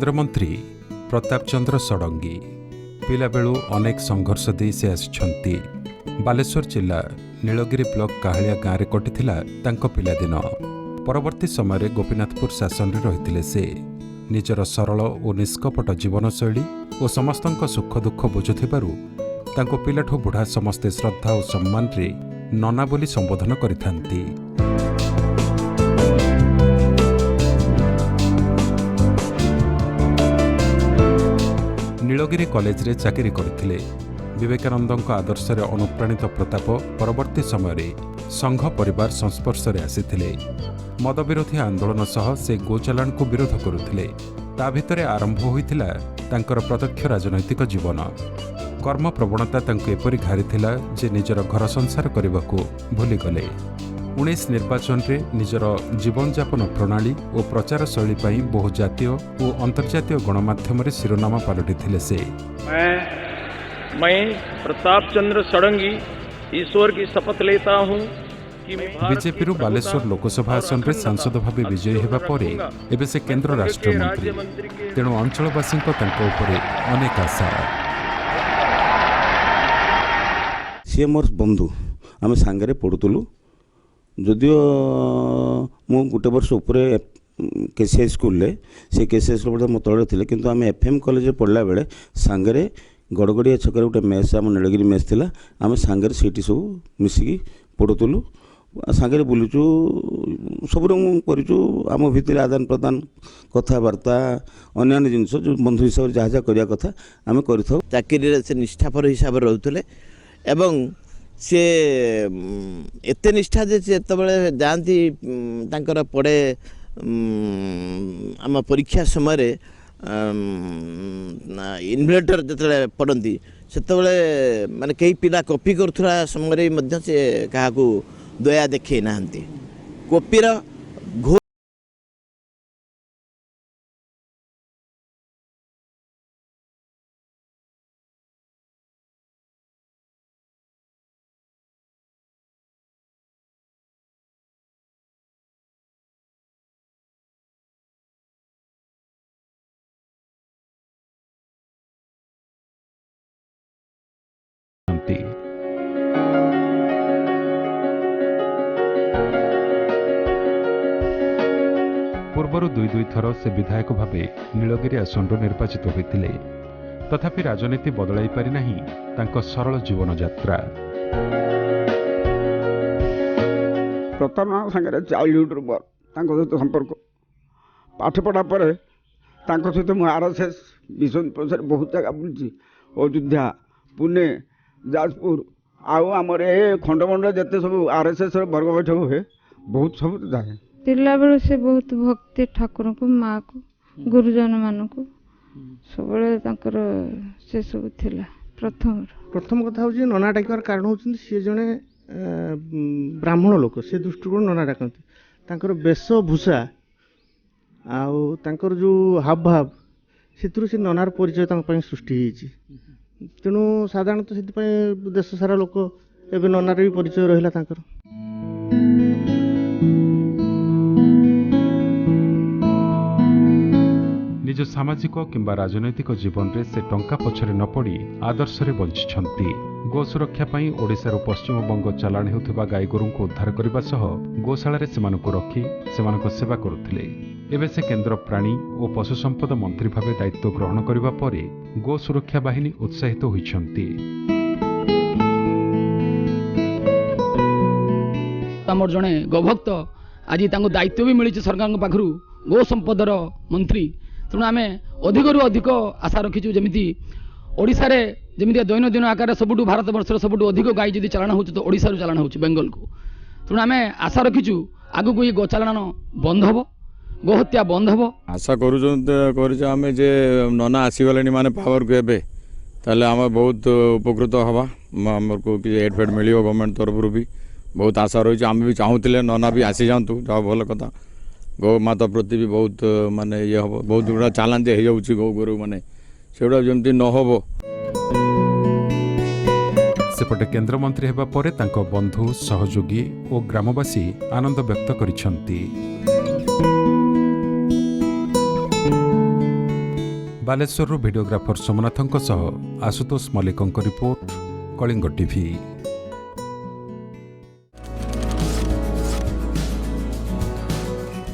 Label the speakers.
Speaker 1: केन्द्रमंत्री प्रताप चंद्र षडंगी पिलाबेलू अनेक संघर्ष दे से आसिछंती। बालेश्वर जिला नीलगिरी ब्लॉक काहलिया गाँव में कटिथिला तांको पिलादिन। परवर्ती समय गोपीनाथपुर शासन रे रहिथिले से निजर सरल और निष्कपट जीवनशैली और समस्तंक सुख दुख बुझुथिबारु तांको पिलाठू बुढ़ा समस्ते श्रद्धा और सम्मान रे नना बोली संबोधन करिथांती। नीलगिरी कॉलेज रे चाकरी करथिले। विवेकानंदଙ୍କ आदर्शरे अनुप्राणित प्रताप परवर्ती समय संघ परिवार संस्पर्श रे आसिथिले। मद विरोधी आंदोलन सह से गोचालाण को विरोध करुथिले। ता भितरे आरंभ होइथिला तांकर प्रत्यक्ष राजनैतिक जीवन। कर्म प्रवणता तांको एपरि घारिथिला जे निजर घर संसार करबाकू भूली गले। 19 निर्वाचन रे निजर जीवन यापन प्रणाली और प्रचार शैली पई बहु जातीय और अंतर्जातीय गणमाध्यम रे शिरोनामा पलटिथिले से।
Speaker 2: मैं प्रताप चंद्र षडंगी ईश्वर की शपथ लेता हूं कि
Speaker 1: बीजेपी रु बालेश्वर लोकसभा आसन रे सांसद भाव विजयी हेबा परे एबे से केंद्र राष्ट्र मंत्री। तेणु अंचलवासी अनेक आशा।
Speaker 3: सी मोर बंधु आम सांगे पढ़ुलु जदिओ मु गोटे वर्ष उपर केसीआई स्कूल से केसीआई स्कूल मो तले थे कि आम एफएम कॉलेज पढ़ला बेले सांगे गड़गड़िया छक गोटे मेस आम नीलगिरी मेस थी आम सांगे से सब मिसिकी पढ़ुलु सांगे बुलुचु सब करूँ आम भितर आदान प्रदान कथबार्ता अन्य जिनस जो बंधु हिसाब से जहाँ जहाँ करने कथा आम कर
Speaker 4: चाकरी से निष्ठापर हिसाब से रोते एवं सी एत निष्ठा जे जिते जाती पड़े आम परीक्षा समय इन्भेटर जो पढ़ती से माने कई पिला कॉपी करुवा समय से क्या दया देखे ना कॉपीर घोर
Speaker 1: पूर्वर दुई थर से विधायक भावे नीलगिरी आसनरू निर्वाचित होते। तथापि राजनीति बदलाई पारि नाही तांको सरल जीवन यात्रा।
Speaker 5: प्रताप सागर चाइल्डहुड सहित संपर्क पाठ पढ़ा पर सहित मुझे आरएसएस मिशन प्रचार बहुत जगह बुलूँ अयोध्या पुणे जाजपुर आमर ए खंडमंडल जिते सब आरएसएस वर्ग बैठक हुए बहुत सब जाए।
Speaker 6: पिला बेलू से बहुत भक्ति ठाकुर को माँ को गुरुजन मान को सब से सब थिला।
Speaker 7: प्रथम कथा हूँ नना डाकिबार कारण होती सी जड़े ब्राह्मण लोक से दृष्टिकोण नना डाकती वेशभूषा आर जो हाव भाव से ननार परिचय सृष्टि होती। तेणु साधारणतः से देश सारा लोक एवं ननार भी परिचय रहा।
Speaker 1: निज सामाजिक किंबा राजनैतिक जीवन रे से टंका पछरे न पड़ी आदर्श रे बंचिछंती। गो सुरक्षा पई ओडिसा रो पश्चिम बंग चालाण हेउथिबा गाय गोरु को उद्धार करबा सह गोशाला रे सेमानको रखी सेमानको सेवा करुथिले। एबे से केंद्र प्राणी और पशु संपद मंत्री भावे दायित्व ग्रहण करबा परे गो सुरक्षा बाहिनी उत्साहित होइछंती।
Speaker 8: हमर जणे गोभक्त आज तांको दायित्व भी मिली सरकार पाखरु गो संपदर मंत्री। तेणु आम अधिक अधिक आशा रखीचु जमी ओडिशा रे जमी दैनंदिन आकार सबुठ भारत वर्ष सबुठ अधिक गाई जदि चालाण हो तो ओडिशा चालाण हो बेंगल को। तेणु आम आशा रखीचु आगु को ये गो चालाण बंद हम गोहत्या बंद हम
Speaker 9: आशा करें जे नना आसीगले माने पावर को एबे ताले आम बहुत उपकृत हवा आमको कि एड फेड मिल गवर्नमेंट तरफ भी बहुत आशा रही। आम भी चाहूले नना भी आसी जातु जा भल कथा। गौ माता प्रति भी बहुत माने ये हम बहुत गुड़ा चैलेंज हो गौ गोरु माने सेगुड़ा जमती न हो।
Speaker 1: सेपटे केन्द्रमंत्री हेबा परे तांको बंधु सहयोगी और ग्रामवासी आनंद व्यक्त करिछंती। ବାଲେଶ୍ୱରରୁ ଭିଡ଼ିଓଗ୍ରାଫର ସୋମନାଥଙ୍କ ସହ ଆଶୁତୋଷ ମଲ୍ଲିକଙ୍କ ରିପୋର୍ଟ, କଳିଙ୍ଗ ଟିଭି।